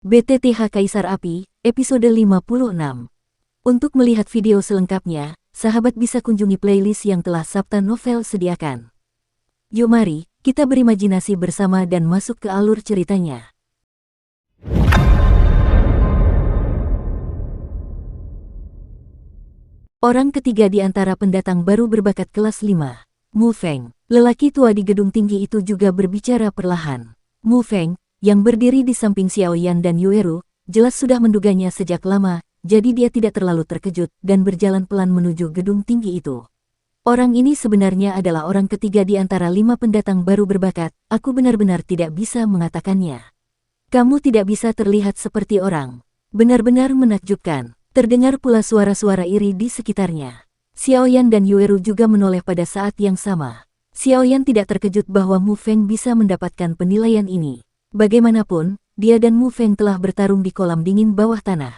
BTTH Kaisar Api, episode 56. Untuk melihat video selengkapnya, sahabat bisa kunjungi playlist yang telah Sabta Novel sediakan. Yuk mari, kita berimajinasi bersama dan masuk ke alur ceritanya. Orang ketiga di antara pendatang baru berbakat kelas 5, Mu Feng. Lelaki tua di gedung tinggi itu juga berbicara perlahan. Mu Feng, yang berdiri di samping Xiao Yan dan Yueru, jelas sudah menduganya sejak lama, jadi dia tidak terlalu terkejut dan berjalan pelan menuju gedung tinggi itu. Orang ini sebenarnya adalah orang ketiga di antara 5 pendatang baru berbakat, aku benar-benar tidak bisa mengatakannya. Kamu tidak bisa terlihat seperti orang. Benar-benar menakjubkan. Terdengar pula suara-suara iri di sekitarnya. Xiao Yan dan Yueru juga menoleh pada saat yang sama. Xiao Yan tidak terkejut bahwa Mu Feng bisa mendapatkan penilaian ini. Bagaimanapun, dia dan Mu Feng telah bertarung di kolam dingin bawah tanah.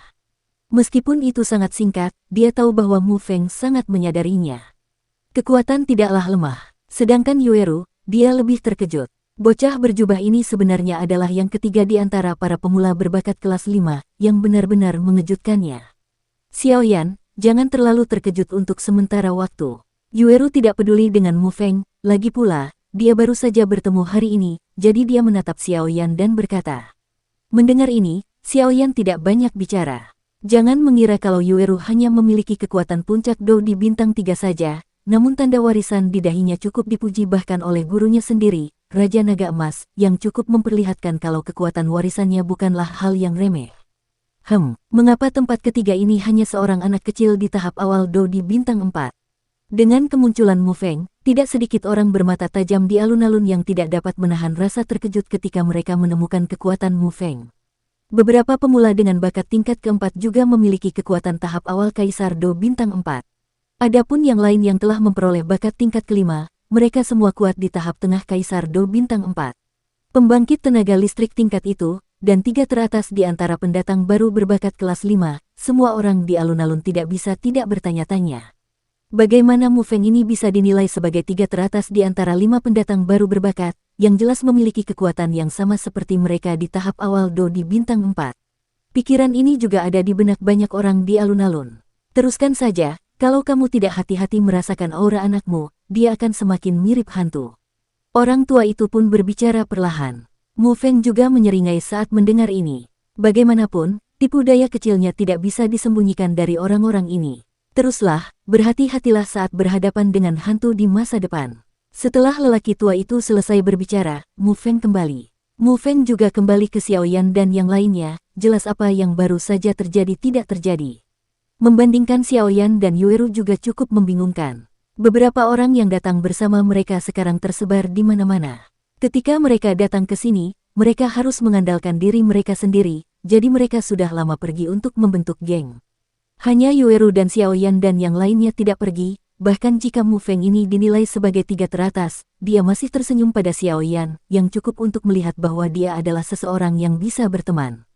Meskipun itu sangat singkat, dia tahu bahwa Mu Feng sangat menyadarinya. Kekuatan tidaklah lemah. Sedangkan Yueru, dia lebih terkejut. Bocah berjubah ini sebenarnya adalah yang ketiga di antara para pemula berbakat kelas 5, yang benar-benar mengejutkannya. Xiao Yan, jangan terlalu terkejut untuk sementara waktu. Yueru tidak peduli dengan Mu Feng, lagi pula, dia baru saja bertemu hari ini, jadi dia menatap Xiao Yan dan berkata. Mendengar ini, Xiao Yan tidak banyak bicara. Jangan mengira kalau Yueru hanya memiliki kekuatan puncak Dou di bintang 3 saja, namun tanda warisan di dahinya cukup dipuji bahkan oleh gurunya sendiri, Raja Naga Emas, yang cukup memperlihatkan kalau kekuatan warisannya bukanlah hal yang remeh. Mengapa tempat ketiga ini hanya seorang anak kecil di tahap awal Dou di bintang 4? Dengan kemunculan Mu Feng, tidak sedikit orang bermata tajam di alun-alun yang tidak dapat menahan rasa terkejut ketika mereka menemukan kekuatan Mu Feng. Beberapa pemula dengan bakat tingkat keempat juga memiliki kekuatan tahap awal Kaisar Dou bintang 4. Adapun yang lain yang telah memperoleh bakat tingkat kelima, mereka semua kuat di tahap tengah Kaisar Dou bintang 4. Pembangkit tenaga listrik tingkat itu, dan 3 teratas di antara pendatang baru berbakat kelas 5, semua orang di alun-alun tidak bisa tidak bertanya-tanya. Bagaimana Mu Feng ini bisa dinilai sebagai 3 teratas di antara 5 pendatang baru berbakat, yang jelas memiliki kekuatan yang sama seperti mereka di tahap awal Dou di bintang 4. Pikiran ini juga ada di benak banyak orang di alun-alun. Teruskan saja, kalau kamu tidak hati-hati merasakan aura anakmu, dia akan semakin mirip hantu. Orang tua itu pun berbicara perlahan. Mu Feng juga menyeringai saat mendengar ini. Bagaimanapun, tipu daya kecilnya tidak bisa disembunyikan dari orang-orang ini. Teruslah, berhati-hatilah saat berhadapan dengan hantu di masa depan. Setelah lelaki tua itu selesai berbicara, Mu Feng kembali. Mu Feng juga kembali ke Xiao Yan dan yang lainnya, jelas apa yang baru saja terjadi tidak terjadi. Membandingkan Xiao Yan dan Yueru juga cukup membingungkan. Beberapa orang yang datang bersama mereka sekarang tersebar di mana-mana. Ketika mereka datang ke sini, mereka harus mengandalkan diri mereka sendiri, jadi mereka sudah lama pergi untuk membentuk geng. Hanya Yueru dan Xiao Yan dan yang lainnya tidak pergi, bahkan jika Mu Feng ini dinilai sebagai 3 teratas, dia masih tersenyum pada Xiao Yan, yang cukup untuk melihat bahwa dia adalah seseorang yang bisa berteman.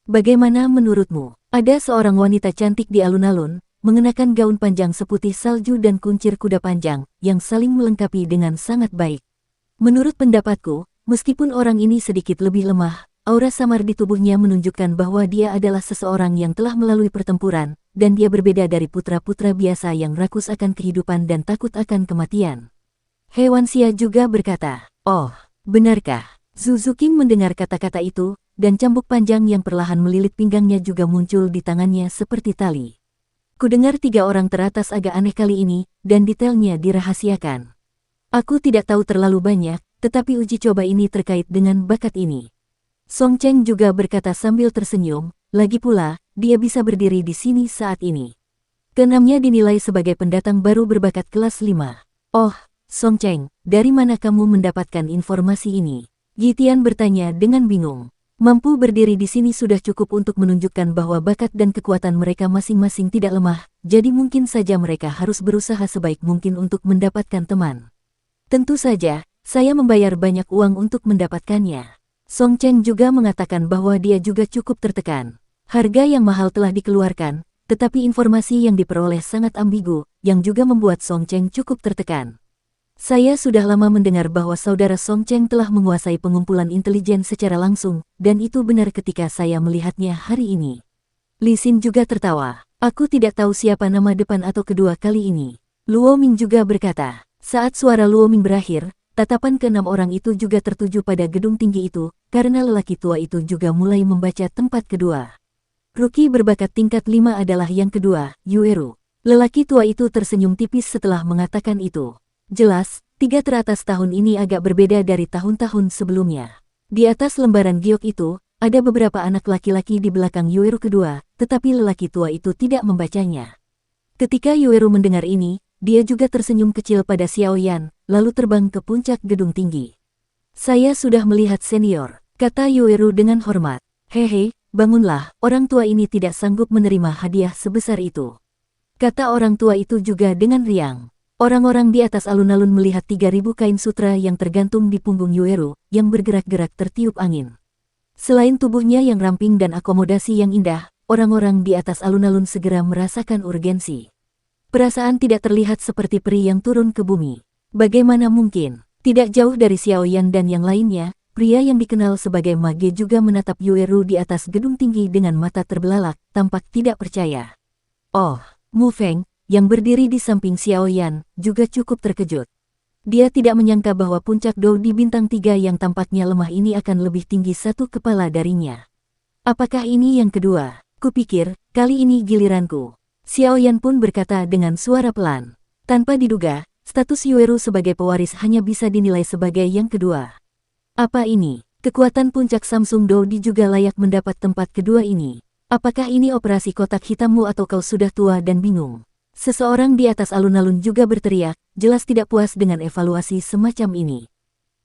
Bagaimana menurutmu? Ada seorang wanita cantik di alun-alun, mengenakan gaun panjang seputih salju dan kuncir kuda panjang, yang saling melengkapi dengan sangat baik. Menurut pendapatku, meskipun orang ini sedikit lebih lemah, aura samar di tubuhnya menunjukkan bahwa dia adalah seseorang yang telah melalui pertempuran, dan dia berbeda dari putra-putra biasa yang rakus akan kehidupan dan takut akan kematian. Hewan Xia juga berkata, "Oh, benarkah?" Suzuki mendengar kata-kata itu, dan cambuk panjang yang perlahan melilit pinggangnya juga muncul di tangannya seperti tali. Kudengar 3 orang teratas agak aneh kali ini, dan detailnya dirahasiakan. Aku tidak tahu terlalu banyak, tetapi uji coba ini terkait dengan bakat ini. Song Cheng juga berkata sambil tersenyum, lagi pula, dia bisa berdiri di sini saat ini. Keenamnya dinilai sebagai pendatang baru berbakat kelas 5. Oh, Song Cheng, dari mana kamu mendapatkan informasi ini? Yitian bertanya dengan bingung. Mampu berdiri di sini sudah cukup untuk menunjukkan bahwa bakat dan kekuatan mereka masing-masing tidak lemah, jadi mungkin saja mereka harus berusaha sebaik mungkin untuk mendapatkan teman. Tentu saja, saya membayar banyak uang untuk mendapatkannya. Song Cheng juga mengatakan bahwa dia juga cukup tertekan. Harga yang mahal telah dikeluarkan, tetapi informasi yang diperoleh sangat ambigu, yang juga membuat Song Cheng cukup tertekan. Saya sudah lama mendengar bahwa saudara Song Cheng telah menguasai pengumpulan intelijen secara langsung, dan itu benar ketika saya melihatnya hari ini. Li Xin juga tertawa. Aku tidak tahu siapa nama depan atau kedua kali ini. Luo Ming juga berkata. Saat suara Luo Ming berakhir, tatapan keenam orang itu juga tertuju pada gedung tinggi itu, karena lelaki tua itu juga mulai membaca tempat kedua. Ruki berbakat tingkat 5 adalah yang kedua, Yueru. Lelaki tua itu tersenyum tipis setelah mengatakan itu. Jelas, 3 teratas tahun ini agak berbeda dari tahun-tahun sebelumnya. Di atas lembaran giok itu, ada beberapa anak laki-laki di belakang Yueru kedua, tetapi lelaki tua itu tidak membacanya. Ketika Yueru mendengar ini, dia juga tersenyum kecil pada Xiao Yan, lalu terbang ke puncak gedung tinggi. Saya sudah melihat senior, kata Yueru dengan hormat. Hehe, bangunlah, orang tua ini tidak sanggup menerima hadiah sebesar itu. Kata orang tua itu juga dengan riang. Orang-orang di atas alun-alun melihat 3.000 kain sutra yang tergantung di punggung Yueru, yang bergerak-gerak tertiup angin. Selain tubuhnya yang ramping dan akomodasi yang indah, orang-orang di atas alun-alun segera merasakan urgensi. Perasaan tidak terlihat seperti peri yang turun ke bumi. Bagaimana mungkin? Tidak jauh dari Xiao Yan dan yang lainnya, pria yang dikenal sebagai mage juga menatap Yueru di atas gedung tinggi dengan mata terbelalak, tampak tidak percaya. Oh, Mu Feng, yang berdiri di samping Xiao Yan, juga cukup terkejut. Dia tidak menyangka bahwa puncak Dou di bintang 3 yang tampaknya lemah ini akan lebih tinggi satu kepala darinya. Apakah ini yang kedua? Kupikir, kali ini giliranku. Xiao Yan pun berkata dengan suara pelan. Tanpa diduga, status Yueru sebagai pewaris hanya bisa dinilai sebagai yang kedua. Apa ini? Kekuatan puncak Samsung Dou di juga layak mendapat tempat kedua ini. Apakah ini operasi kotak hitammu atau kau sudah tua dan bingung? Seseorang di atas alun-alun juga berteriak, jelas tidak puas dengan evaluasi semacam ini.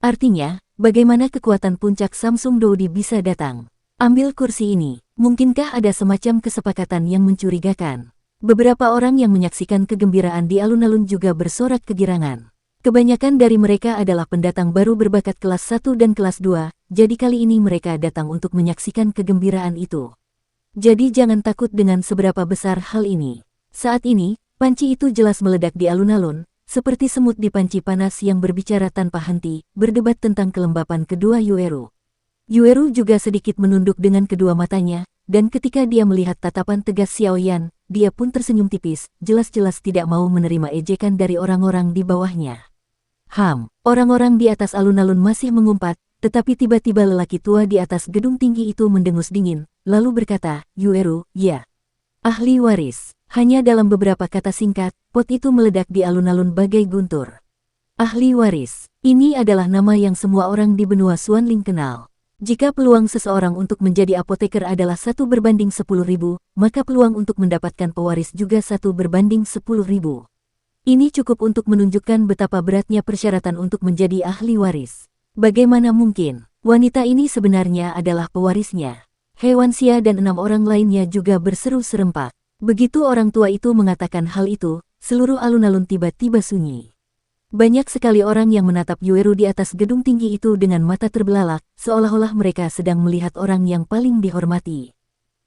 Artinya, bagaimana kekuatan puncak Samsung Dou bisa datang? Ambil kursi ini, mungkinkah ada semacam kesepakatan yang mencurigakan? Beberapa orang yang menyaksikan kegembiraan di alun-alun juga bersorak kegirangan. Kebanyakan dari mereka adalah pendatang baru berbakat kelas 1 dan kelas 2, jadi kali ini mereka datang untuk menyaksikan kegembiraan itu. Jadi jangan takut dengan seberapa besar hal ini. Saat ini, panci itu jelas meledak di alun-alun, seperti semut di panci panas yang berbicara tanpa henti, berdebat tentang kelembapan kedua Yueru. Yueru juga sedikit menunduk dengan kedua matanya, dan ketika dia melihat tatapan tegas Xiao Yan, dia pun tersenyum tipis, jelas-jelas tidak mau menerima ejekan dari orang-orang di bawahnya. Orang-orang di atas alun-alun masih mengumpat, tetapi tiba-tiba lelaki tua di atas gedung tinggi itu mendengus dingin, lalu berkata, Yueru, ya. Ahli waris. Hanya dalam beberapa kata singkat, pot itu meledak di alun-alun bagai guntur. Ahli waris. Ini adalah nama yang semua orang di benua Xuanling kenal. Jika peluang seseorang untuk menjadi apoteker adalah 1 berbanding 10.000, maka peluang untuk mendapatkan pewaris juga 1 berbanding 10.000. Ini cukup untuk menunjukkan betapa beratnya persyaratan untuk menjadi ahli waris. Bagaimana mungkin? Wanita ini sebenarnya adalah pewarisnya. Hewan Xia dan 6 orang lainnya juga berseru serempak. Begitu orang tua itu mengatakan hal itu, seluruh alun-alun tiba-tiba sunyi. Banyak sekali orang yang menatap Yueru di atas gedung tinggi itu dengan mata terbelalak, seolah-olah mereka sedang melihat orang yang paling dihormati.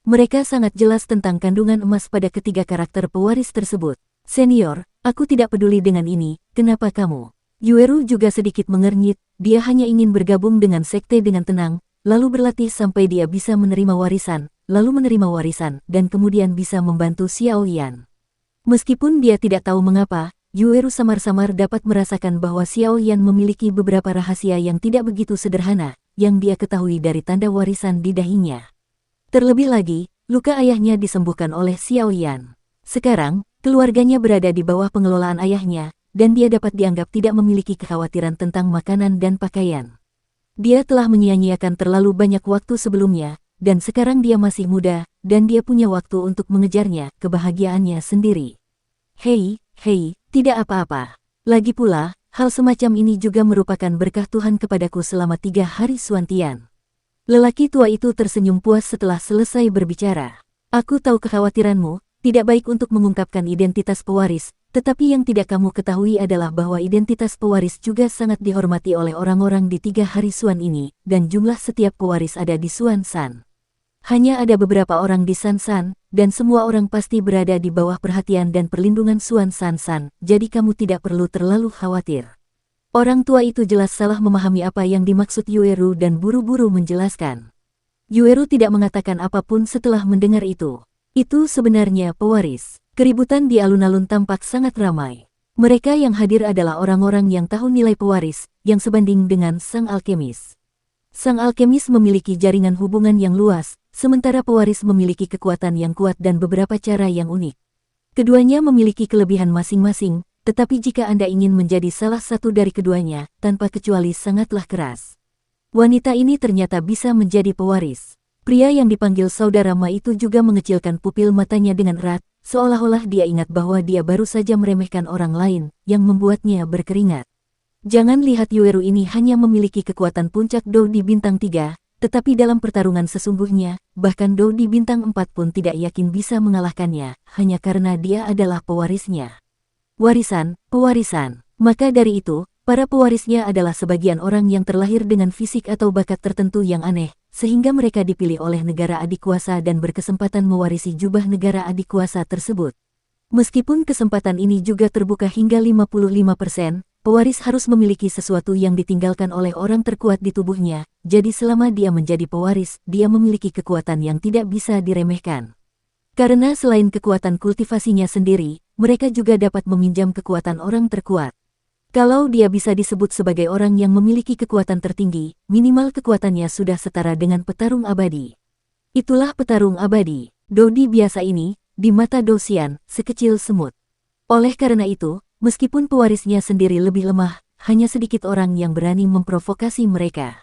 Mereka sangat jelas tentang kandungan emas pada ketiga karakter pewaris tersebut. Senior, aku tidak peduli dengan ini, kenapa kamu? Yueru juga sedikit mengernyit, dia hanya ingin bergabung dengan sekte dengan tenang, lalu berlatih sampai dia bisa menerima warisan, dan kemudian bisa membantu Xiao Yan. Meskipun dia tidak tahu mengapa, Yueru samar-samar dapat merasakan bahwa Xiao Yan memiliki beberapa rahasia yang tidak begitu sederhana, yang dia ketahui dari tanda warisan di dahinya. Terlebih lagi, luka ayahnya disembuhkan oleh Xiao Yan. Sekarang, keluarganya berada di bawah pengelolaan ayahnya, dan dia dapat dianggap tidak memiliki kekhawatiran tentang makanan dan pakaian. Dia telah menyia-nyiakan terlalu banyak waktu sebelumnya, dan sekarang dia masih muda, dan dia punya waktu untuk mengejarnya, kebahagiaannya sendiri. Hei, tidak apa-apa. Lagi pula, hal semacam ini juga merupakan berkah Tuhan kepadaku selama 3 hari Suantian. Lelaki tua itu tersenyum puas setelah selesai berbicara. Aku tahu kekhawatiranmu, tidak baik untuk mengungkapkan identitas pewaris, tetapi yang tidak kamu ketahui adalah bahwa identitas pewaris juga sangat dihormati oleh orang-orang di 3 hari Suan ini, dan jumlah setiap pewaris ada di Suan San. Hanya ada beberapa orang di San San, dan semua orang pasti berada di bawah perhatian dan perlindungan Suan San San, jadi kamu tidak perlu terlalu khawatir. Orang tua itu jelas salah memahami apa yang dimaksud Yueru dan buru-buru menjelaskan. Yueru tidak mengatakan apapun setelah mendengar itu. Itu sebenarnya pewaris. Keributan di alun-alun tampak sangat ramai. Mereka yang hadir adalah orang-orang yang tahu nilai pewaris, yang sebanding dengan sang alkemis. Sang alkemis memiliki jaringan hubungan yang luas, sementara pewaris memiliki kekuatan yang kuat dan beberapa cara yang unik. Keduanya memiliki kelebihan masing-masing, tetapi jika Anda ingin menjadi salah satu dari keduanya, tanpa kecuali sangatlah keras. Wanita ini ternyata bisa menjadi pewaris. Pria yang dipanggil Saudara Ma itu juga mengecilkan pupil matanya dengan erat, seolah-olah dia ingat bahwa dia baru saja meremehkan orang lain, yang membuatnya berkeringat. Jangan lihat Yueru ini hanya memiliki kekuatan puncak Dou di bintang 3, tetapi dalam pertarungan sesungguhnya, bahkan Dou di bintang 4 pun tidak yakin bisa mengalahkannya, hanya karena dia adalah pewarisnya. Warisan, pewarisan. Maka dari itu, para pewarisnya adalah sebagian orang yang terlahir dengan fisik atau bakat tertentu yang aneh, sehingga mereka dipilih oleh negara adik kuasa dan berkesempatan mewarisi jubah negara adik kuasa tersebut. Meskipun kesempatan ini juga terbuka hingga 55%, pewaris harus memiliki sesuatu yang ditinggalkan oleh orang terkuat di tubuhnya, jadi selama dia menjadi pewaris, dia memiliki kekuatan yang tidak bisa diremehkan. Karena selain kekuatan kultivasinya sendiri, mereka juga dapat meminjam kekuatan orang terkuat. Kalau dia bisa disebut sebagai orang yang memiliki kekuatan tertinggi, minimal kekuatannya sudah setara dengan petarung abadi. Itulah petarung abadi. Dodi biasa ini, di mata Dosian, sekecil semut. Oleh karena itu, meskipun pewarisnya sendiri lebih lemah, hanya sedikit orang yang berani memprovokasi mereka.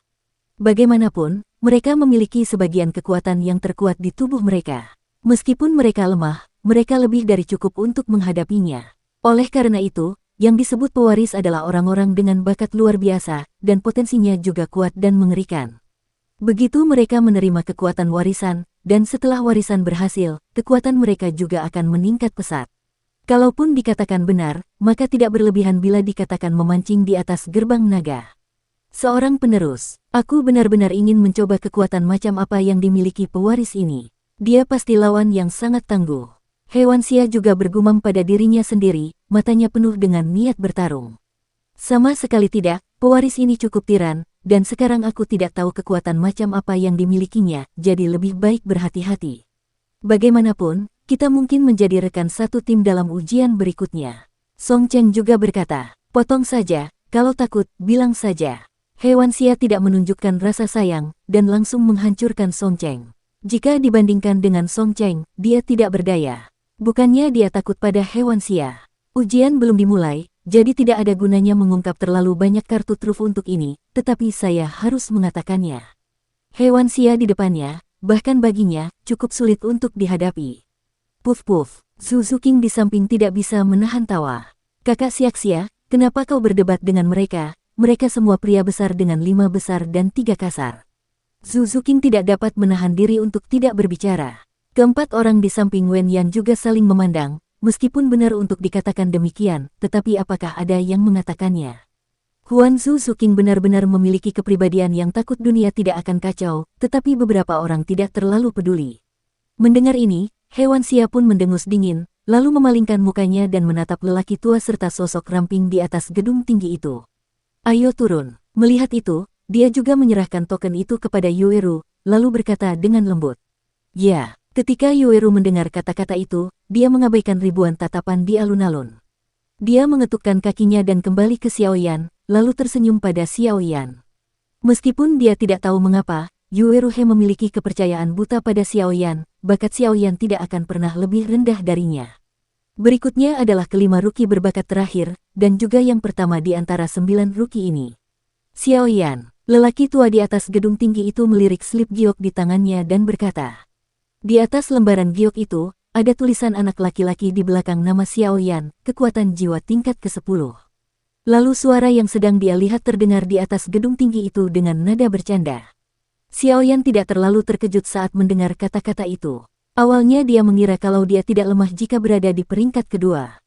Bagaimanapun, mereka memiliki sebagian kekuatan yang terkuat di tubuh mereka. Meskipun mereka lemah, mereka lebih dari cukup untuk menghadapinya. Oleh karena itu, yang disebut pewaris adalah orang-orang dengan bakat luar biasa, dan potensinya juga kuat dan mengerikan. Begitu mereka menerima kekuatan warisan, dan setelah warisan berhasil, kekuatan mereka juga akan meningkat pesat. Kalaupun dikatakan benar, maka tidak berlebihan bila dikatakan memancing di atas gerbang naga. Seorang penerus, aku benar-benar ingin mencoba kekuatan macam apa yang dimiliki pewaris ini. Dia pasti lawan yang sangat tangguh. Hewansia juga bergumam pada dirinya sendiri, matanya penuh dengan niat bertarung. Sama sekali tidak, pewaris ini cukup tiran, dan sekarang aku tidak tahu kekuatan macam apa yang dimilikinya, jadi lebih baik berhati-hati. Bagaimanapun, kita mungkin menjadi rekan satu tim dalam ujian berikutnya. Song Cheng juga berkata, potong saja, kalau takut, bilang saja. Hewansia tidak menunjukkan rasa sayang, dan langsung menghancurkan Song Cheng. Jika dibandingkan dengan Song Cheng, dia tidak berdaya. Bukannya dia takut pada Hewansia. Ujian belum dimulai, jadi tidak ada gunanya mengungkap terlalu banyak kartu truf untuk ini, tetapi saya harus mengatakannya. Hewansia di depannya, bahkan baginya, cukup sulit untuk dihadapi. Puf-puf, Suzuking di samping tidak bisa menahan tawa. Kakak Siaksia, kenapa kau berdebat dengan mereka? Mereka semua pria besar dengan 5 besar dan 3 kasar. Suzuking tidak dapat menahan diri untuk tidak berbicara. Keempat orang di samping Wen Yan juga saling memandang, meskipun benar untuk dikatakan demikian, tetapi apakah ada yang mengatakannya? Huan Suzuking benar-benar memiliki kepribadian yang takut dunia tidak akan kacau, tetapi beberapa orang tidak terlalu peduli. Mendengar ini, Hewansia pun mendengus dingin, lalu memalingkan mukanya dan menatap lelaki tua serta sosok ramping di atas gedung tinggi itu. Ayo turun. Melihat itu, dia juga menyerahkan token itu kepada Yueru, lalu berkata dengan lembut. Ya, ketika Yueru mendengar kata-kata itu, dia mengabaikan ribuan tatapan di alun-alun. Dia mengetukkan kakinya dan kembali ke Xiaoyan, lalu tersenyum pada Xiaoyan. Meskipun dia tidak tahu mengapa, Yueru He memiliki kepercayaan buta pada Xiaoyan, bakat Xiaoyan tidak akan pernah lebih rendah darinya. Berikutnya adalah kelima ruki berbakat terakhir, dan juga yang pertama di antara 9 ruki ini. Xiaoyan. Lelaki tua di atas gedung tinggi itu melirik slip giok di tangannya dan berkata. Di atas lembaran giok itu, ada tulisan anak laki-laki di belakang nama Xiaoyan, kekuatan jiwa tingkat ke-10. Lalu suara yang sedang dia lihat terdengar di atas gedung tinggi itu dengan nada bercanda. Xiaoyan tidak terlalu terkejut saat mendengar kata-kata itu. Awalnya dia mengira kalau dia tidak lemah jika berada di peringkat kedua.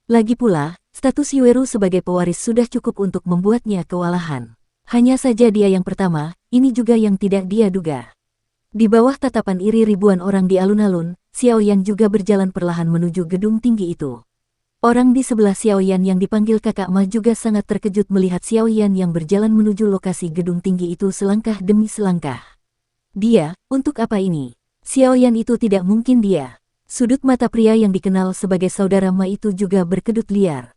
Lagi pula, status Yueru sebagai pewaris sudah cukup untuk membuatnya kewalahan. Hanya saja dia yang pertama, ini juga yang tidak dia duga. Di bawah tatapan iri ribuan orang di alun-alun, Xiaoyan juga berjalan perlahan menuju gedung tinggi itu. Orang di sebelah Xiaoyan yang dipanggil Kakak Ma juga sangat terkejut melihat Xiaoyan yang berjalan menuju lokasi gedung tinggi itu selangkah demi selangkah. Dia, untuk apa ini? Xiaoyan itu tidak mungkin dia. Sudut mata pria yang dikenal sebagai saudara Ma itu juga berkedut liar.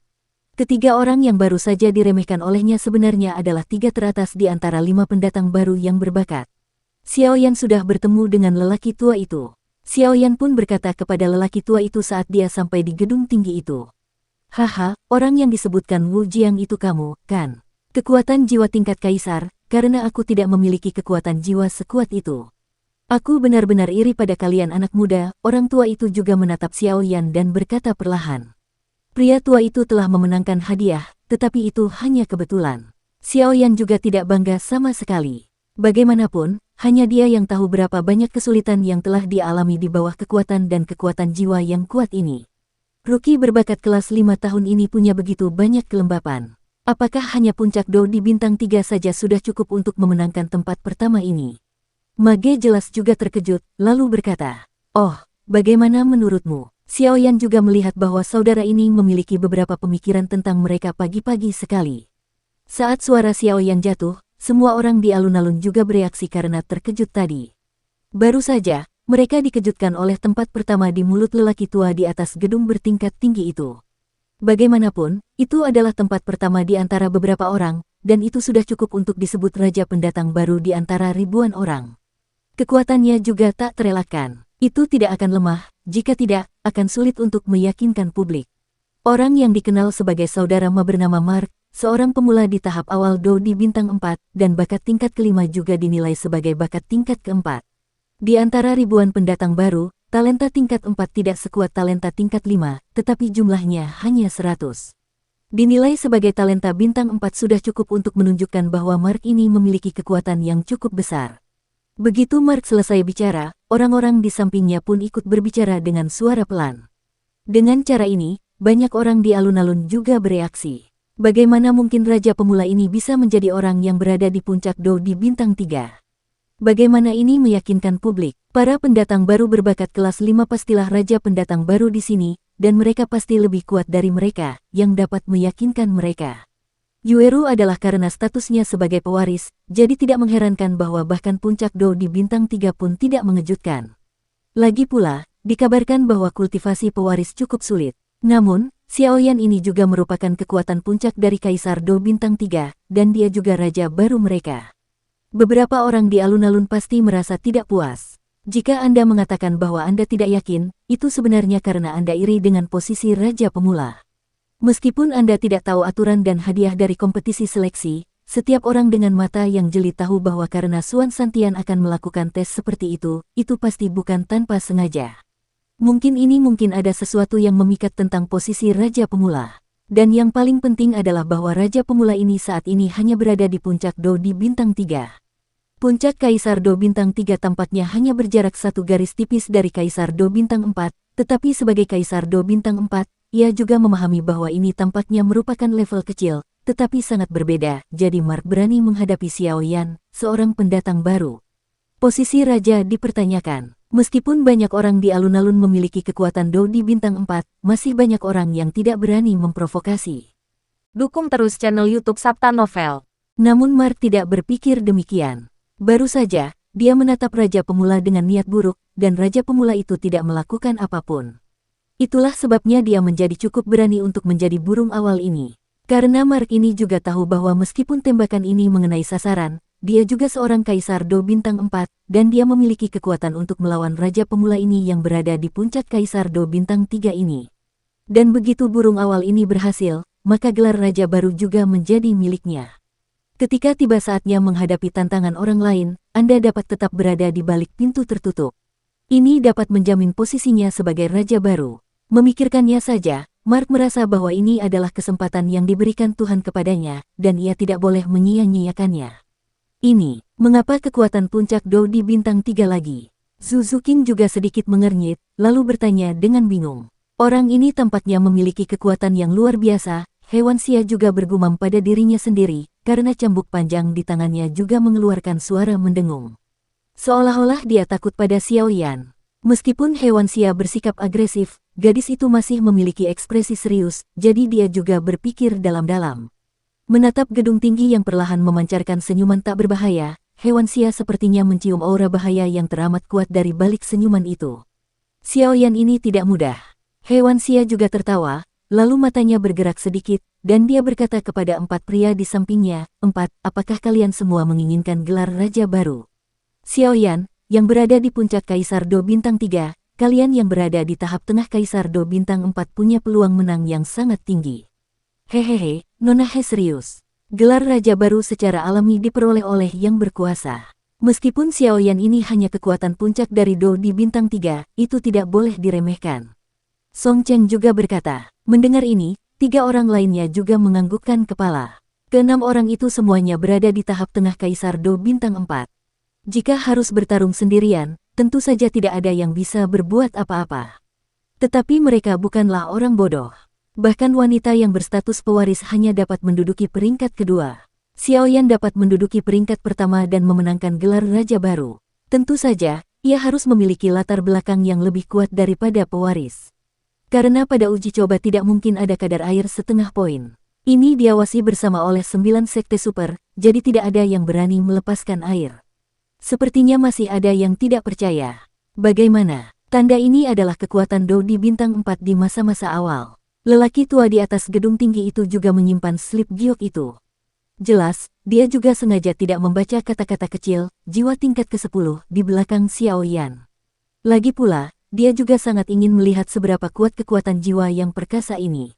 Ketiga orang yang baru saja diremehkan olehnya sebenarnya adalah tiga teratas di antara 5 pendatang baru yang berbakat. Xiaoyan sudah bertemu dengan lelaki tua itu. Xiaoyan pun berkata kepada lelaki tua itu saat dia sampai di gedung tinggi itu. Haha, orang yang disebutkan Wu Jiang itu kamu, kan? Kekuatan jiwa tingkat kaisar, karena aku tidak memiliki kekuatan jiwa sekuat itu. Aku benar-benar iri pada kalian anak muda. Orang tua itu juga menatap Xiaoyan dan berkata perlahan. Pria tua itu telah memenangkan hadiah, tetapi itu hanya kebetulan. Xiaoyan juga tidak bangga sama sekali. Bagaimanapun, hanya dia yang tahu berapa banyak kesulitan yang telah dia alami di bawah kekuatan dan kekuatan jiwa yang kuat ini. Rookie berbakat kelas 5 tahun ini punya begitu banyak kelembapan. Apakah hanya puncak Do di bintang 3 saja sudah cukup untuk memenangkan tempat pertama ini? Mage jelas juga terkejut, lalu berkata, "Oh, bagaimana menurutmu?" Xiaoyan juga melihat bahwa saudara ini memiliki beberapa pemikiran tentang mereka pagi-pagi sekali. Saat suara Xiaoyan jatuh, semua orang di alun-alun juga bereaksi karena terkejut tadi. Baru saja, mereka dikejutkan oleh tempat pertama di mulut lelaki tua di atas gedung bertingkat tinggi itu. Bagaimanapun, itu adalah tempat pertama di antara beberapa orang, dan itu sudah cukup untuk disebut raja pendatang baru di antara ribuan orang. Kekuatannya juga tak terelakkan. Itu tidak akan lemah, jika tidak, akan sulit untuk meyakinkan publik. Orang yang dikenal sebagai saudara Ma bernama Mark, seorang pemula di tahap awal Do di bintang 4, dan bakat tingkat kelima juga dinilai sebagai bakat tingkat keempat. Di antara ribuan pendatang baru, talenta tingkat 4 tidak sekuat talenta tingkat 5, tetapi jumlahnya hanya 100. Dinilai sebagai talenta bintang 4 sudah cukup untuk menunjukkan bahwa Mark ini memiliki kekuatan yang cukup besar. Begitu Mark selesai bicara, orang-orang di sampingnya pun ikut berbicara dengan suara pelan. Dengan cara ini, banyak orang di alun-alun juga bereaksi. Bagaimana mungkin raja pemula ini bisa menjadi orang yang berada di puncak Do di bintang 3? Bagaimana ini meyakinkan publik? Para pendatang baru berbakat kelas 5 pastilah raja pendatang baru di sini, dan mereka pasti lebih kuat dari mereka, yang dapat meyakinkan mereka. Yueru adalah karena statusnya sebagai pewaris, jadi tidak mengherankan bahwa bahkan puncak Do di bintang 3 pun tidak mengejutkan. Lagi pula, dikabarkan bahwa kultivasi pewaris cukup sulit. Namun, Xiaoyan ini juga merupakan kekuatan puncak dari Kaisar Do bintang 3, dan dia juga raja baru mereka. Beberapa orang di alun-alun pasti merasa tidak puas. Jika Anda mengatakan bahwa Anda tidak yakin, itu sebenarnya karena Anda iri dengan posisi raja pemula. Meskipun Anda tidak tahu aturan dan hadiah dari kompetisi seleksi, setiap orang dengan mata yang jeli tahu bahwa karena Suan Santian akan melakukan tes seperti itu pasti bukan tanpa sengaja. Mungkin ada sesuatu yang memikat tentang posisi raja pemula. Dan yang paling penting adalah bahwa raja pemula ini saat ini hanya berada di puncak Do di bintang 3. Puncak Kaisar Do bintang 3 tampaknya hanya berjarak satu garis tipis dari Kaisar Do bintang 4, tetapi sebagai Kaisar Do bintang 4, ia juga memahami bahwa ini tampaknya merupakan level kecil, tetapi sangat berbeda, jadi Mark berani menghadapi Xiaoyan, seorang pendatang baru. Posisi raja dipertanyakan. Meskipun banyak orang di alun-alun memiliki kekuatan Do di bintang 4, masih banyak orang yang tidak berani memprovokasi. Dukung terus channel YouTube Sabta Novel. Namun Mark tidak berpikir demikian. Baru saja, dia menatap raja pemula dengan niat buruk, dan raja pemula itu tidak melakukan apapun. Itulah sebabnya dia menjadi cukup berani untuk menjadi burung awal ini. Karena Mark ini juga tahu bahwa meskipun tembakan ini mengenai sasaran, dia juga seorang Kaisar Do bintang 4, dan dia memiliki kekuatan untuk melawan raja pemula ini yang berada di puncak Kaisar Do bintang 3 ini. Dan begitu burung awal ini berhasil, maka gelar raja baru juga menjadi miliknya. Ketika tiba saatnya menghadapi tantangan orang lain, Anda dapat tetap berada di balik pintu tertutup. Ini dapat menjamin posisinya sebagai raja baru. Memikirkannya saja, Mark merasa bahwa ini adalah kesempatan yang diberikan Tuhan kepadanya, dan ia tidak boleh menyia-nyiakannya. Ini, mengapa kekuatan puncak Do di bintang 3 lagi? Zuzuking juga sedikit mengernyit, lalu bertanya dengan bingung. Orang ini tampaknya memiliki kekuatan yang luar biasa. Hewan sia juga bergumam pada dirinya sendiri, karena cambuk panjang di tangannya juga mengeluarkan suara mendengung. Seolah-olah dia takut pada Xiaoyan. Meskipun hewan sia bersikap agresif, gadis itu masih memiliki ekspresi serius, jadi dia juga berpikir dalam-dalam. Menatap gedung tinggi yang perlahan memancarkan senyuman tak berbahaya, Hewan Xia sepertinya mencium aura bahaya yang teramat kuat dari balik senyuman itu. Xiaoyan ini tidak mudah. Hewan Xia juga tertawa, lalu matanya bergerak sedikit, dan dia berkata kepada 4 pria di sampingnya, 4, apakah kalian semua menginginkan gelar raja baru? Xiaoyan, yang berada di puncak Kaisar Do Bintang 3, kalian yang berada di tahap tengah Kaisar Do Bintang 4 punya peluang menang yang sangat tinggi. Hehehe, Nona He serius. Gelar raja baru secara alami diperoleh oleh yang berkuasa. Meskipun Xiaoyan ini hanya kekuatan puncak dari Do di Bintang 3, itu tidak boleh diremehkan. Song Cheng juga berkata. Mendengar ini, 3 orang lainnya juga menganggukkan kepala. Ke-6 orang itu semuanya berada di tahap tengah Kaisar Do Bintang 4. Jika harus bertarung sendirian, tentu saja tidak ada yang bisa berbuat apa-apa. Tetapi mereka bukanlah orang bodoh. Bahkan wanita yang berstatus pewaris hanya dapat menduduki peringkat kedua. Xiaoyan dapat menduduki peringkat pertama dan memenangkan gelar raja baru. Tentu saja, ia harus memiliki latar belakang yang lebih kuat daripada pewaris. Karena pada uji coba tidak mungkin ada kadar air setengah poin. Ini diawasi bersama oleh 9 sekte super, jadi tidak ada yang berani melepaskan air. Sepertinya masih ada yang tidak percaya. Bagaimana? Tanda ini adalah kekuatan Do di Bintang 4 di masa-masa awal. Lelaki tua di atas gedung tinggi itu juga menyimpan slip giok itu. Jelas, dia juga sengaja tidak membaca kata-kata kecil, jiwa tingkat ke-10, di belakang Xiaoyan. Lagi pula, dia juga sangat ingin melihat seberapa kuat kekuatan jiwa yang perkasa ini.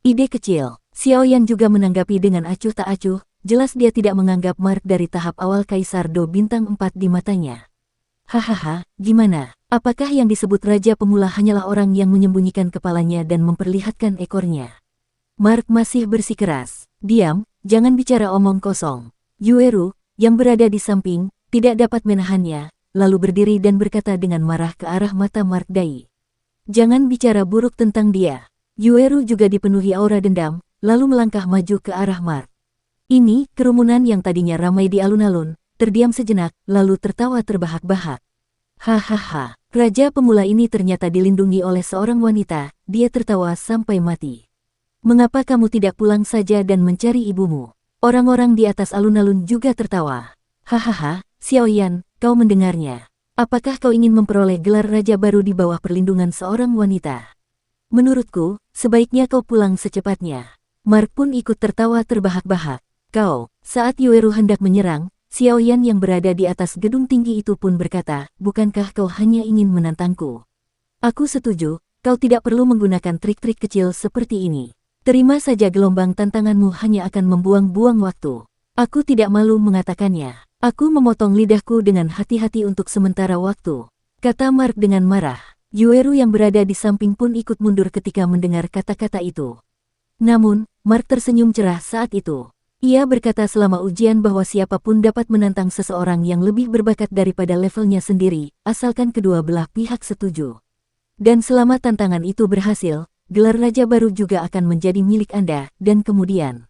Ide kecil, Xiaoyan juga menanggapi dengan acuh tak acuh, jelas dia tidak menganggap Mark dari tahap awal Kaisar Do Bintang 4 di matanya. Hahaha, gimana? Apakah yang disebut Raja Pemula hanyalah orang yang menyembunyikan kepalanya dan memperlihatkan ekornya? Mark masih bersikeras. Diam, jangan bicara omong kosong. Yueru, yang berada di samping, tidak dapat menahannya, lalu berdiri dan berkata dengan marah ke arah mata Mark Dai. Jangan bicara buruk tentang dia. Yueru juga dipenuhi aura dendam, lalu melangkah maju ke arah Mark. Ini, kerumunan yang tadinya ramai di alun-alun, terdiam sejenak, lalu tertawa terbahak-bahak. Hahaha, Raja Pemula ini ternyata dilindungi oleh seorang wanita, dia tertawa sampai mati. Mengapa kamu tidak pulang saja dan mencari ibumu? Orang-orang di atas alun-alun juga tertawa. Hahaha, Xiaoyan, kau mendengarnya. Apakah kau ingin memperoleh gelar raja baru di bawah perlindungan seorang wanita? Menurutku, sebaiknya kau pulang secepatnya. Mark pun ikut tertawa terbahak-bahak. Kau, saat Yueru hendak menyerang, Xiaoyan yang berada di atas gedung tinggi itu pun berkata, bukankah kau hanya ingin menantangku? Aku setuju, kau tidak perlu menggunakan trik-trik kecil seperti ini. Terima saja gelombang tantanganmu hanya akan membuang-buang waktu. Aku tidak malu mengatakannya. Aku memotong lidahku dengan hati-hati untuk sementara waktu. Kata Mark dengan marah. Yueru yang berada di samping pun ikut mundur ketika mendengar kata-kata itu. Namun, Mark tersenyum cerah saat itu. Ia berkata selama ujian bahwa siapapun dapat menantang seseorang yang lebih berbakat daripada levelnya sendiri, asalkan kedua belah pihak setuju. Dan selama tantangan itu berhasil, gelar raja baru juga akan menjadi milik Anda, dan kemudian.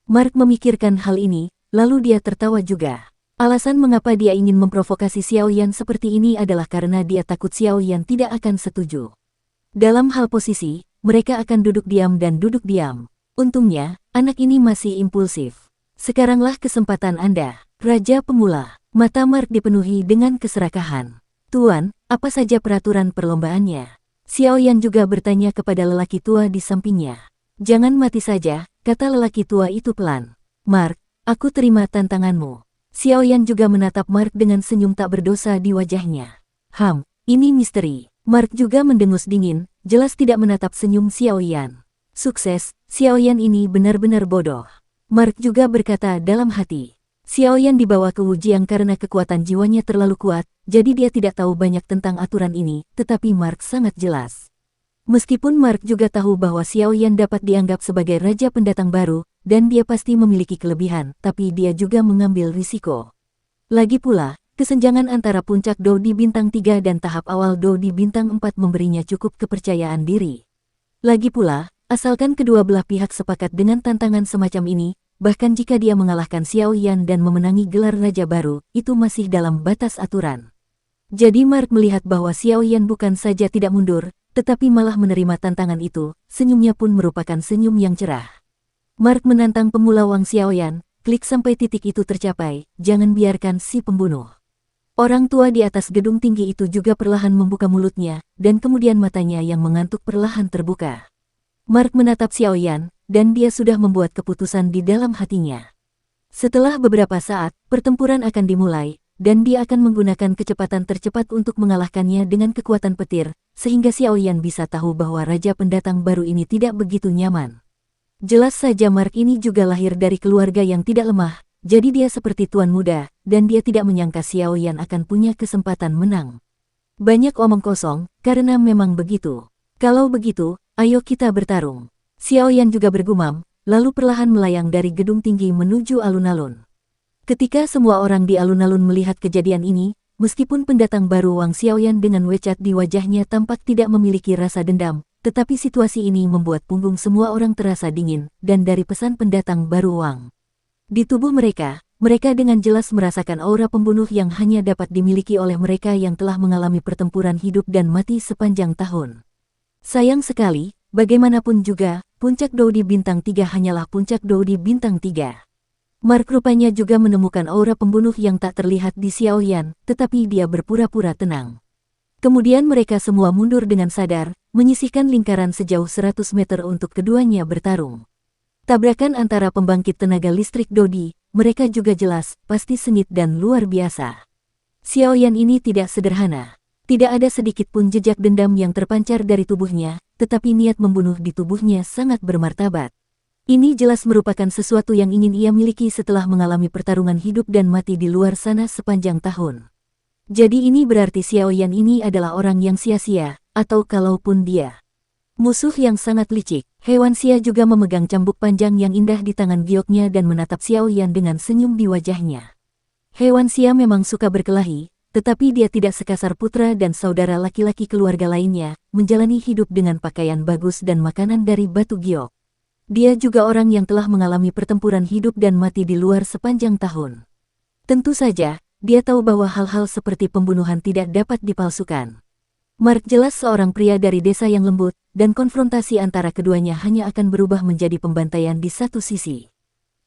Mark memikirkan hal ini, lalu dia tertawa juga. Alasan mengapa dia ingin memprovokasi Xiaoyan seperti ini adalah karena dia takut Xiaoyan tidak akan setuju. Dalam hal posisi, mereka akan duduk diam dan duduk diam. Untungnya, anak ini masih impulsif. Sekaranglah kesempatan Anda, Raja Pemula. Mata Mark dipenuhi dengan keserakahan. Tuan, apa saja peraturan perlombaannya? Xiaoyan juga bertanya kepada lelaki tua di sampingnya. Jangan mati saja, kata lelaki tua itu pelan. Mark, aku terima tantanganmu. Xiaoyan juga menatap Mark dengan senyum tak berdosa di wajahnya. Ini misteri. Mark juga mendengus dingin, jelas tidak menatap senyum Xiaoyan. Sukses, Xiaoyan ini benar-benar bodoh. Mark juga berkata dalam hati. Xiaoyan dibawa ke Wujiang karena kekuatan jiwanya terlalu kuat, jadi dia tidak tahu banyak tentang aturan ini, tetapi Mark sangat jelas. Meskipun Mark juga tahu bahwa Xiaoyan dapat dianggap sebagai raja pendatang baru, dan dia pasti memiliki kelebihan, tapi dia juga mengambil risiko. Lagi pula, kesenjangan antara puncak Do di Bintang 3 dan tahap awal Do di Bintang 4 memberinya cukup kepercayaan diri. Lagi pula, asalkan kedua belah pihak sepakat dengan tantangan semacam ini, bahkan jika dia mengalahkan Xiaoyan dan memenangi gelar raja baru, itu masih dalam batas aturan. Jadi Mark melihat bahwa Xiao Yan bukan saja tidak mundur, tetapi malah menerima tantangan itu, senyumnya pun merupakan senyum yang cerah. Mark menantang pemula Wang Xiaoyan, klik sampai titik itu tercapai, jangan biarkan si pembunuh. Orang tua di atas gedung tinggi itu juga perlahan membuka mulutnya, dan kemudian matanya yang mengantuk perlahan terbuka. Mark menatap Xiaoyan, dan dia sudah membuat keputusan di dalam hatinya. Setelah beberapa saat, pertempuran akan dimulai, dan dia akan menggunakan kecepatan tercepat untuk mengalahkannya dengan kekuatan petir, sehingga Xiaoyan bisa tahu bahwa Raja Pendatang baru ini tidak begitu nyaman. Jelas saja Mark ini juga lahir dari keluarga yang tidak lemah, jadi dia seperti tuan muda, dan dia tidak menyangka Xiaoyan akan punya kesempatan menang. Banyak omong kosong, karena memang begitu. Kalau begitu, ayo kita bertarung. Xiaoyan juga bergumam, lalu perlahan melayang dari gedung tinggi menuju alun-alun. Ketika semua orang di alun-alun melihat kejadian ini, meskipun pendatang baru Wang Xiaoyan dengan wecat di wajahnya tampak tidak memiliki rasa dendam, tetapi situasi ini membuat punggung semua orang terasa dingin, dan dari pesan pendatang baru Wang. Di tubuh mereka dengan jelas merasakan aura pembunuh yang hanya dapat dimiliki oleh mereka yang telah mengalami pertempuran hidup dan mati sepanjang tahun. Sayang sekali, bagaimanapun juga, puncak Doudi Bintang 3 hanyalah puncak Doudi Bintang 3. Mark rupanya juga menemukan aura pembunuh yang tak terlihat di Xiaoyan, tetapi dia berpura-pura tenang. Kemudian mereka semua mundur dengan sadar, menyisihkan lingkaran sejauh 100 meter untuk keduanya bertarung. Tabrakan antara pembangkit tenaga listrik Doudi, mereka juga jelas, pasti sengit dan luar biasa. Xiaoyan ini tidak sederhana. Tidak ada sedikit pun jejak dendam yang terpancar dari tubuhnya, tetapi niat membunuh di tubuhnya sangat bermartabat. Ini jelas merupakan sesuatu yang ingin ia miliki setelah mengalami pertarungan hidup dan mati di luar sana sepanjang tahun. Jadi ini berarti Xiaoyan ini adalah orang yang sia-sia, atau kalaupun dia musuh yang sangat licik. Hewan Xia juga memegang cambuk panjang yang indah di tangan gioknya dan menatap Xiaoyan dengan senyum di wajahnya. Hewan Xia memang suka berkelahi, tetapi dia tidak sekasar putra dan saudara laki-laki keluarga lainnya, menjalani hidup dengan pakaian bagus dan makanan dari batu giok. Dia juga orang yang telah mengalami pertempuran hidup dan mati di luar sepanjang tahun. Tentu saja, dia tahu bahwa hal-hal seperti pembunuhan tidak dapat dipalsukan. Mark jelas seorang pria dari desa yang lembut, dan konfrontasi antara keduanya hanya akan berubah menjadi pembantaian di satu sisi.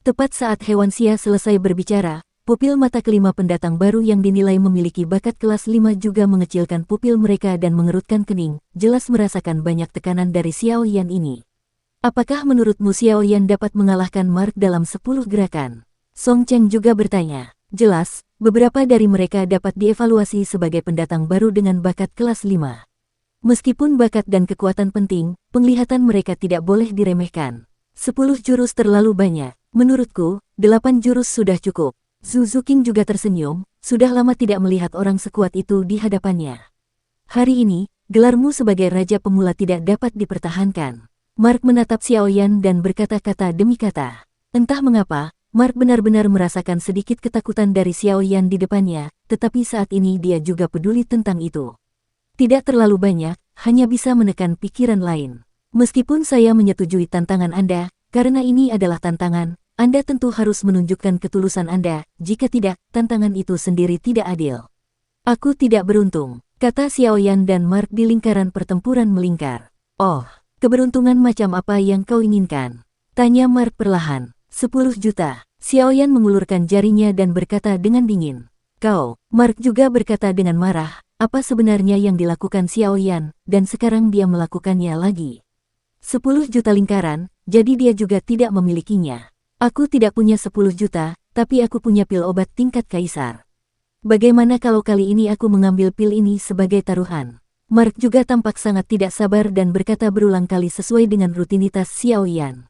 Tepat saat Hewan Xia selesai berbicara, pupil mata kelima pendatang baru yang dinilai memiliki bakat kelas 5 juga mengecilkan pupil mereka dan mengerutkan kening, jelas merasakan banyak tekanan dari Xiaoyan ini. Apakah menurutmu Xiaoyan dapat mengalahkan Mark dalam 10 gerakan? Song Cheng juga bertanya. Jelas, beberapa dari mereka dapat dievaluasi sebagai pendatang baru dengan bakat kelas 5. Meskipun bakat dan kekuatan penting, penglihatan mereka tidak boleh diremehkan. 10 jurus terlalu banyak. Menurutku, 8 jurus sudah cukup. Zhu Zuqing juga tersenyum, sudah lama tidak melihat orang sekuat itu di hadapannya. Hari ini, gelarmu sebagai Raja Pemula tidak dapat dipertahankan. Mark menatap Xiaoyan dan berkata-kata demi kata. Entah mengapa, Mark benar-benar merasakan sedikit ketakutan dari Xiaoyan di depannya, tetapi saat ini dia juga peduli tentang itu. Tidak terlalu banyak, hanya bisa menekan pikiran lain. Meskipun saya menyetujui tantangan Anda, karena ini adalah tantangan, Anda tentu harus menunjukkan ketulusan Anda, jika tidak, tantangan itu sendiri tidak adil. Aku tidak beruntung, kata Xiaoyan dan Mark di lingkaran pertempuran melingkar. Oh. Keberuntungan macam apa yang kau inginkan? Tanya Mark perlahan. 10 juta. Xiaoyan mengulurkan jarinya dan berkata dengan dingin. Kau, Mark juga berkata dengan marah, apa sebenarnya yang dilakukan Xiaoyan, dan sekarang dia melakukannya lagi. 10 juta lingkaran, jadi dia juga tidak memilikinya. Aku tidak punya 10 juta, tapi aku punya pil obat tingkat kaisar. Bagaimana kalau kali ini aku mengambil pil ini sebagai taruhan? Mark juga tampak sangat tidak sabar dan berkata berulang kali sesuai dengan rutinitas Xiaoyan.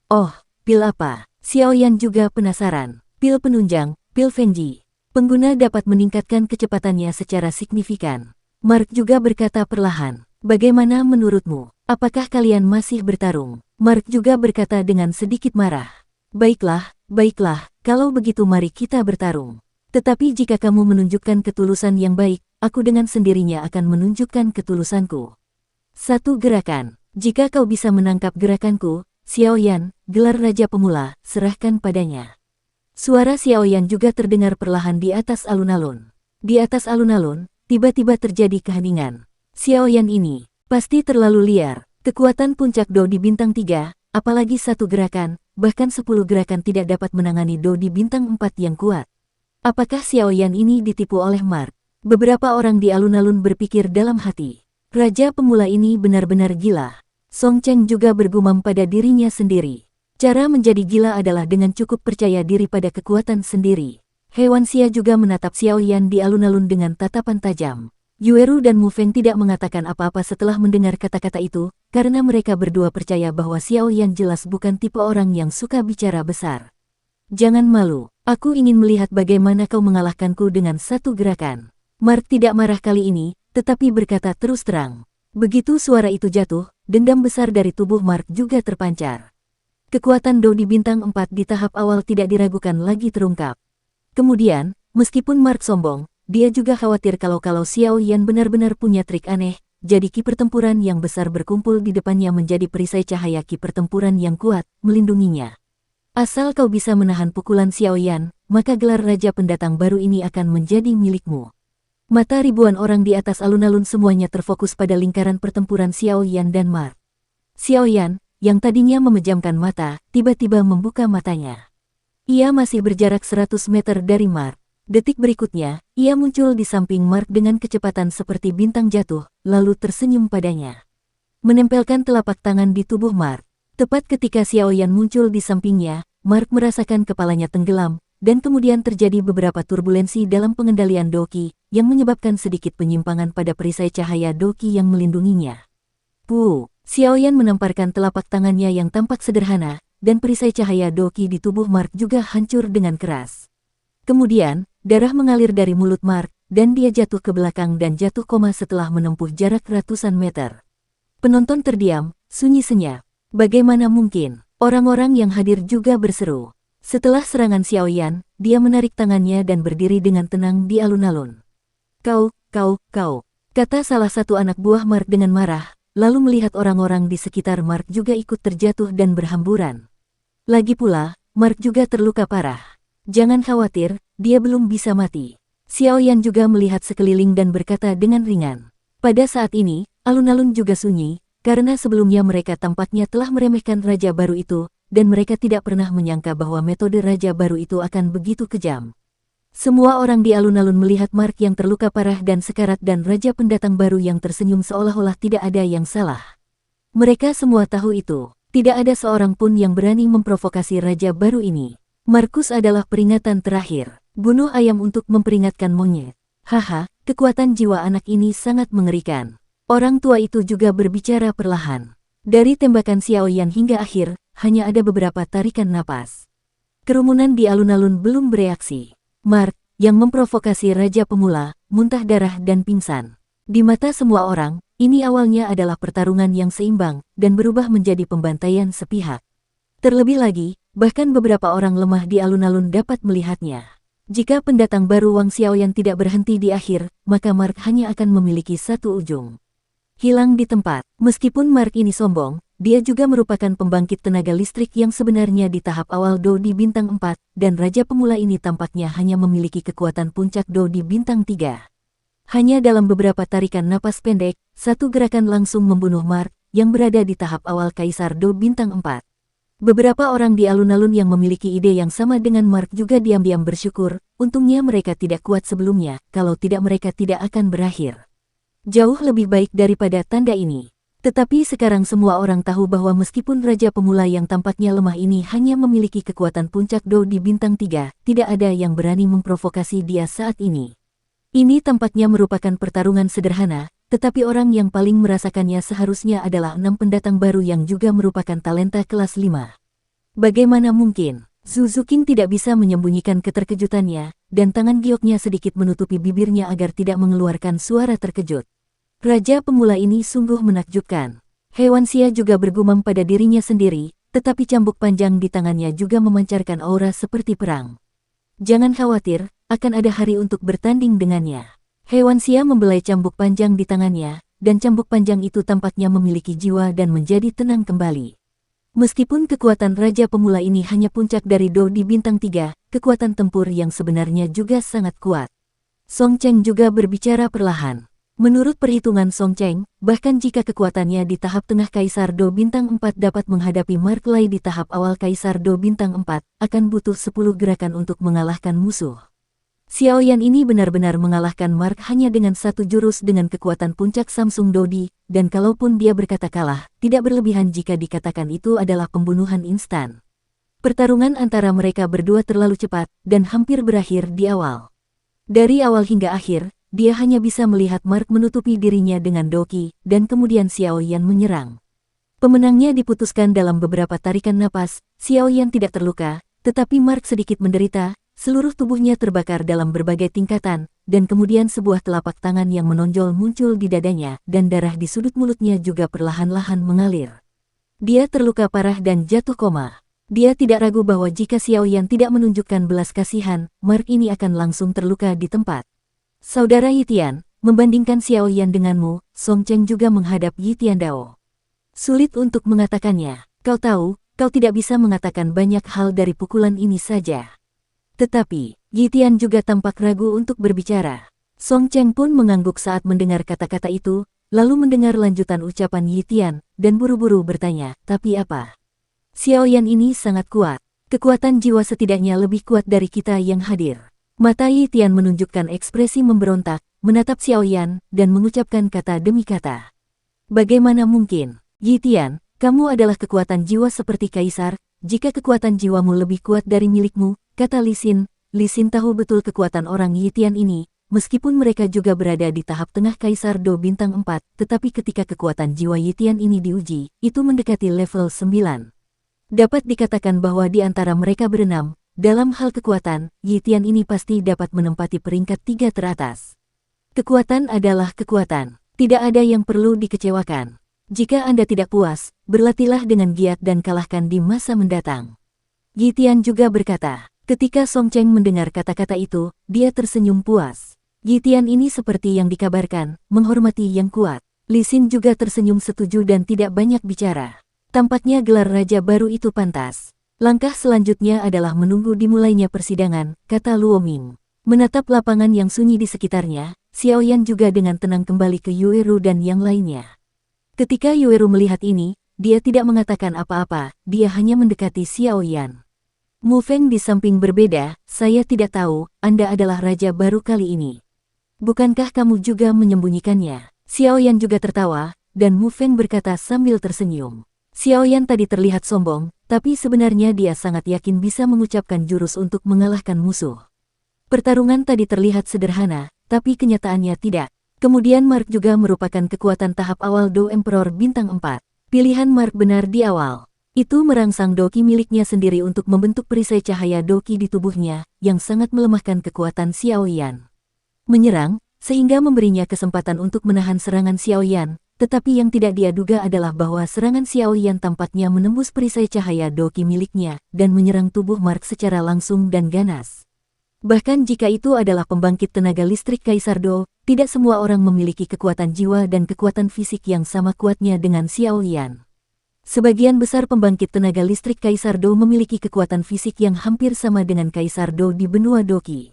Oh, pil apa? Xiaoyan juga penasaran. Pil penunjang, pil Fengji. Pengguna dapat meningkatkan kecepatannya secara signifikan. Mark juga berkata perlahan. Bagaimana menurutmu? Apakah kalian masih bertarung? Mark juga berkata dengan sedikit marah. Baiklah, kalau begitu mari kita bertarung. Tetapi jika kamu menunjukkan ketulusan yang baik, aku dengan sendirinya akan menunjukkan ketulusanku. 1 gerakan. Jika kau bisa menangkap gerakanku, Xiaoyan, gelar Raja Pemula, serahkan padanya. Suara Xiaoyan juga terdengar perlahan di atas alun-alun. Di atas alun-alun, tiba-tiba terjadi keheningan. Xiaoyan ini pasti terlalu liar. Kekuatan puncak Do di bintang 3, apalagi satu gerakan, bahkan 10 gerakan tidak dapat menangani Do di bintang 4 yang kuat. Apakah Xiaoyan ini ditipu oleh Mark? Beberapa orang di alun-alun berpikir dalam hati. Raja pemula ini benar-benar gila. Song Cheng juga bergumam pada dirinya sendiri. Cara menjadi gila adalah dengan cukup percaya diri pada kekuatan sendiri. Hewan Xia juga menatap Xiaoyan di alun-alun dengan tatapan tajam. Yueru dan Mu Feng tidak mengatakan apa-apa setelah mendengar kata-kata itu, karena mereka berdua percaya bahwa Xiaoyan jelas bukan tipe orang yang suka bicara besar. Jangan malu, aku ingin melihat bagaimana kau mengalahkanku dengan satu gerakan. Mark tidak marah kali ini, tetapi berkata terus terang. Begitu suara itu jatuh, dendam besar dari tubuh Mark juga terpancar. Kekuatan Do di bintang 4 di tahap awal tidak diragukan lagi terungkap. Kemudian, meskipun Mark sombong, dia juga khawatir kalau Xiaoyan benar-benar punya trik aneh, jadi ki pertempuran yang besar berkumpul di depannya menjadi perisai cahaya ki pertempuran yang kuat, melindunginya. Asal kau bisa menahan pukulan Xiaoyan, maka gelar Raja Pendatang baru ini akan menjadi milikmu. Mata ribuan orang di atas alun-alun semuanya terfokus pada lingkaran pertempuran Xiaoyan dan Mark. Xiaoyan, yang tadinya memejamkan mata, tiba-tiba membuka matanya. Ia masih berjarak 100 meter dari Mark. Detik berikutnya, ia muncul di samping Mark dengan kecepatan seperti bintang jatuh, lalu tersenyum padanya. Menempelkan telapak tangan di tubuh Mark. Tepat ketika Xiaoyan muncul di sampingnya, Mark merasakan kepalanya tenggelam, dan kemudian terjadi beberapa turbulensi dalam pengendalian Doki, yang menyebabkan sedikit penyimpangan pada perisai cahaya Doki yang melindunginya. Xiaoyan menamparkan telapak tangannya yang tampak sederhana, dan perisai cahaya Doki di tubuh Mark juga hancur dengan keras. Kemudian, darah mengalir dari mulut Mark, dan dia jatuh ke belakang dan jatuh koma setelah menempuh jarak ratusan meter. Penonton terdiam, sunyi senyap. Bagaimana mungkin? Orang-orang yang hadir juga berseru. Setelah serangan Xiaoyan, dia menarik tangannya dan berdiri dengan tenang di alun-alun. Kau, kata salah satu anak buah Mark dengan marah, lalu melihat orang-orang di sekitar Mark juga ikut terjatuh dan berhamburan. Lagi pula, Mark juga terluka parah. Jangan khawatir, dia belum bisa mati. Xiaoyan juga melihat sekeliling dan berkata dengan ringan. Pada saat ini, alun-alun juga sunyi, karena sebelumnya mereka tampaknya telah meremehkan Raja Baru itu, dan mereka tidak pernah menyangka bahwa metode Raja Baru itu akan begitu kejam. Semua orang di alun-alun melihat Mark yang terluka parah dan sekarat dan Raja Pendatang Baru yang tersenyum seolah-olah tidak ada yang salah. Mereka semua tahu itu, tidak ada seorang pun yang berani memprovokasi Raja Baru ini. Markus adalah peringatan terakhir. Bunuh ayam untuk memperingatkan monyet. Haha, kekuatan jiwa anak ini sangat mengerikan. Orang tua itu juga berbicara perlahan. Dari tembakan Xiaoyan hingga akhir, hanya ada beberapa tarikan napas. Kerumunan di alun-alun belum bereaksi. Mark, yang memprovokasi Raja Pemula, muntah darah dan pingsan. Di mata semua orang, ini awalnya adalah pertarungan yang seimbang, dan berubah menjadi pembantaian sepihak. Terlebih lagi, bahkan beberapa orang lemah di alun-alun dapat melihatnya. Jika pendatang baru Wang Xiaoyan tidak berhenti di akhir, maka Mark hanya akan memiliki satu ujung. Hilang di tempat. Meskipun Mark ini sombong, dia juga merupakan pembangkit tenaga listrik yang sebenarnya di tahap awal Do di bintang 4, dan Raja Pemula ini tampaknya hanya memiliki kekuatan puncak Do di bintang 3. Hanya dalam beberapa tarikan napas pendek, satu gerakan langsung membunuh Mark, yang berada di tahap awal Kaisar Do bintang 4. Beberapa orang di alun-alun yang memiliki ide yang sama dengan Mark juga diam-diam bersyukur, untungnya mereka tidak kuat sebelumnya, kalau tidak mereka tidak akan berakhir. Jauh lebih baik daripada tanda ini. Tetapi sekarang semua orang tahu bahwa meskipun Raja Pemula yang tampaknya lemah ini hanya memiliki kekuatan puncak Do di bintang 3, tidak ada yang berani memprovokasi dia saat ini. Ini tampaknya merupakan pertarungan sederhana, tetapi orang yang paling merasakannya seharusnya adalah 6 pendatang baru yang juga merupakan talenta kelas 5. Bagaimana mungkin? Zhu Zuqing tidak bisa menyembunyikan keterkejutannya, dan tangan gioknya sedikit menutupi bibirnya agar tidak mengeluarkan suara terkejut. Raja Pemula ini sungguh menakjubkan. Hewan Xia juga bergumam pada dirinya sendiri, tetapi cambuk panjang di tangannya juga memancarkan aura seperti perang. Jangan khawatir, akan ada hari untuk bertanding dengannya. Hewan Xia membelai cambuk panjang di tangannya, dan cambuk panjang itu tampaknya memiliki jiwa dan menjadi tenang kembali. Meskipun kekuatan Raja Pemula ini hanya puncak dari Do di bintang 3, kekuatan tempur yang sebenarnya juga sangat kuat. Song Cheng juga berbicara perlahan. Menurut perhitungan Song Cheng, bahkan jika kekuatannya di tahap tengah Kaisar Do Bintang 4 dapat menghadapi Mark Lai di tahap awal Kaisar Do Bintang 4, akan butuh 10 gerakan untuk mengalahkan musuh. Xiao Yan ini benar-benar mengalahkan Mark hanya dengan satu jurus dengan kekuatan puncak Samsung Dodi, dan kalaupun dia berkata kalah, tidak berlebihan jika dikatakan itu adalah pembunuhan instan. Pertarungan antara mereka berdua terlalu cepat, dan hampir berakhir di awal. Dari awal hingga akhir, dia hanya bisa melihat Mark menutupi dirinya dengan doki, dan kemudian Xiao Yan menyerang. Pemenangnya diputuskan dalam beberapa tarikan napas. Xiao Yan tidak terluka, tetapi Mark sedikit menderita, seluruh tubuhnya terbakar dalam berbagai tingkatan, dan kemudian sebuah telapak tangan yang menonjol muncul di dadanya, dan darah di sudut mulutnya juga perlahan-lahan mengalir. Dia terluka parah dan jatuh koma. Dia tidak ragu bahwa jika Xiao Yan tidak menunjukkan belas kasihan, Mark ini akan langsung terluka di tempat. Saudara Yitian, membandingkan Xiao Yan denganmu, Song Cheng juga menghadap Yitian Dao. Sulit untuk mengatakannya. Kau tahu, kau tidak bisa mengatakan banyak hal dari pukulan ini saja. Tetapi, Yitian juga tampak ragu untuk berbicara. Song Cheng pun mengangguk saat mendengar kata-kata itu, lalu mendengar lanjutan ucapan Yitian, dan buru-buru bertanya, tapi apa? Xiao Yan ini sangat kuat. Kekuatan jiwa setidaknya lebih kuat dari kita yang hadir. Mata Yitian menunjukkan ekspresi memberontak, menatap Xiao Yan, dan mengucapkan kata demi kata. Bagaimana mungkin? Yitian, kamu adalah kekuatan jiwa seperti kaisar, jika kekuatan jiwamu lebih kuat dari milikmu, kata Li Xin. Li Xin tahu betul kekuatan orang Yitian ini, meskipun mereka juga berada di tahap tengah Kaisar Do Bintang 4, tetapi ketika kekuatan jiwa Yitian ini diuji, itu mendekati level 9. Dapat dikatakan bahwa di antara mereka berenam, dalam hal kekuatan, Yitian ini pasti dapat menempati peringkat 3 teratas. Kekuatan adalah kekuatan. Tidak ada yang perlu dikecewakan. Jika Anda tidak puas, berlatihlah dengan giat dan kalahkan di masa mendatang. Yitian juga berkata. Ketika Song Cheng mendengar kata-kata itu, dia tersenyum puas. Yitian ini seperti yang dikabarkan, menghormati yang kuat. Li Xin juga tersenyum setuju dan tidak banyak bicara. Tampaknya gelar raja baru itu pantas. Langkah selanjutnya adalah menunggu dimulainya persidangan, kata Luo Ming. Menatap lapangan yang sunyi di sekitarnya, Xiao Yan juga dengan tenang kembali ke Yueru dan yang lainnya. Ketika Yueru melihat ini, dia tidak mengatakan apa-apa, dia hanya mendekati Xiao Yan. Mu Feng di samping berbeda, saya tidak tahu, Anda adalah raja baru kali ini. Bukankah kamu juga menyembunyikannya? Xiao Yan juga tertawa, dan Mu Feng berkata sambil tersenyum. Xiao Yan tadi terlihat sombong, tapi sebenarnya dia sangat yakin bisa mengucapkan jurus untuk mengalahkan musuh. Pertarungan tadi terlihat sederhana, tapi kenyataannya tidak. Kemudian Mark juga merupakan kekuatan tahap awal Do Emperor Bintang 4. Pilihan Mark benar di awal. Itu merangsang doki miliknya sendiri untuk membentuk perisai cahaya doki di tubuhnya, yang sangat melemahkan kekuatan Xiao Yan. Menyerang, sehingga memberinya kesempatan untuk menahan serangan Xiao Yan, tetapi yang tidak dia duga adalah bahwa serangan Xiao Yan tampaknya menembus perisai cahaya doki miliknya, dan menyerang tubuh Mark secara langsung dan ganas. Bahkan jika itu adalah pembangkit tenaga listrik Kaisar Do, tidak semua orang memiliki kekuatan jiwa dan kekuatan fisik yang sama kuatnya dengan Xiao Yan. Sebagian besar pembangkit tenaga listrik Kaisar Do memiliki kekuatan fisik yang hampir sama dengan Kaisar Do di benua Doki.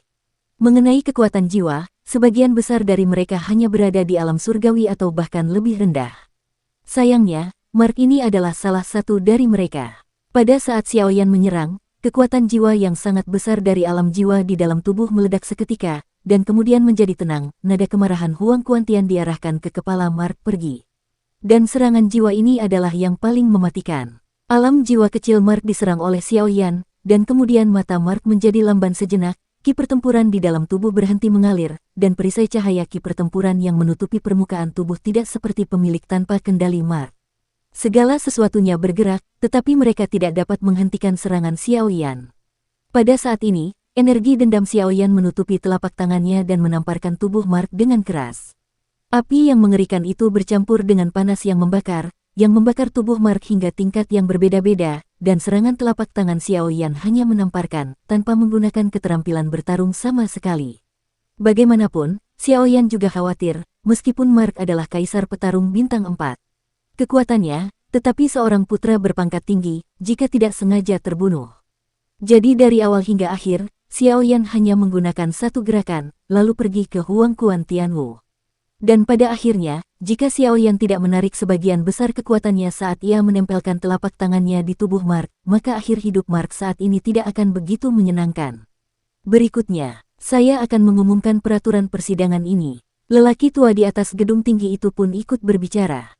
Mengenai kekuatan jiwa, sebagian besar dari mereka hanya berada di alam surgawi atau bahkan lebih rendah. Sayangnya, Mark ini adalah salah satu dari mereka. Pada saat Xiao Yan menyerang, kekuatan jiwa yang sangat besar dari alam jiwa di dalam tubuh meledak seketika, dan kemudian menjadi tenang. Nada kemarahan Huang Kuantian diarahkan ke kepala Mark pergi. Dan serangan jiwa ini adalah yang paling mematikan. Alam jiwa kecil Mark diserang oleh Xiao Yan, dan kemudian mata Mark menjadi lamban sejenak. Ki pertempuran di dalam tubuh berhenti mengalir, dan perisai cahaya ki pertempuran yang menutupi permukaan tubuh tidak seperti pemilik tanpa kendali Mark. Segala sesuatunya bergerak, tetapi mereka tidak dapat menghentikan serangan Xiao Yan. Pada saat ini, energi dendam Xiao Yan menutupi telapak tangannya dan menamparkan tubuh Mark dengan keras. Api yang mengerikan itu bercampur dengan panas yang membakar tubuh Mark hingga tingkat yang berbeda-beda, dan serangan telapak tangan Xiao Yan hanya menamparkan, tanpa menggunakan keterampilan bertarung sama sekali. Bagaimanapun, Xiao Yan juga khawatir, meskipun Mark adalah kaisar petarung bintang 4. Kekuatannya, tetapi seorang putra berpangkat tinggi, jika tidak sengaja terbunuh. Jadi dari awal hingga akhir, Xiao Yan hanya menggunakan satu gerakan, lalu pergi ke Huang Kuan Tianwu. Dan pada akhirnya, jika Xiao Yan tidak menarik sebagian besar kekuatannya saat ia menempelkan telapak tangannya di tubuh Mark, maka akhir hidup Mark saat ini tidak akan begitu menyenangkan. Berikutnya, saya akan mengumumkan peraturan persidangan ini. Lelaki tua di atas gedung tinggi itu pun ikut berbicara.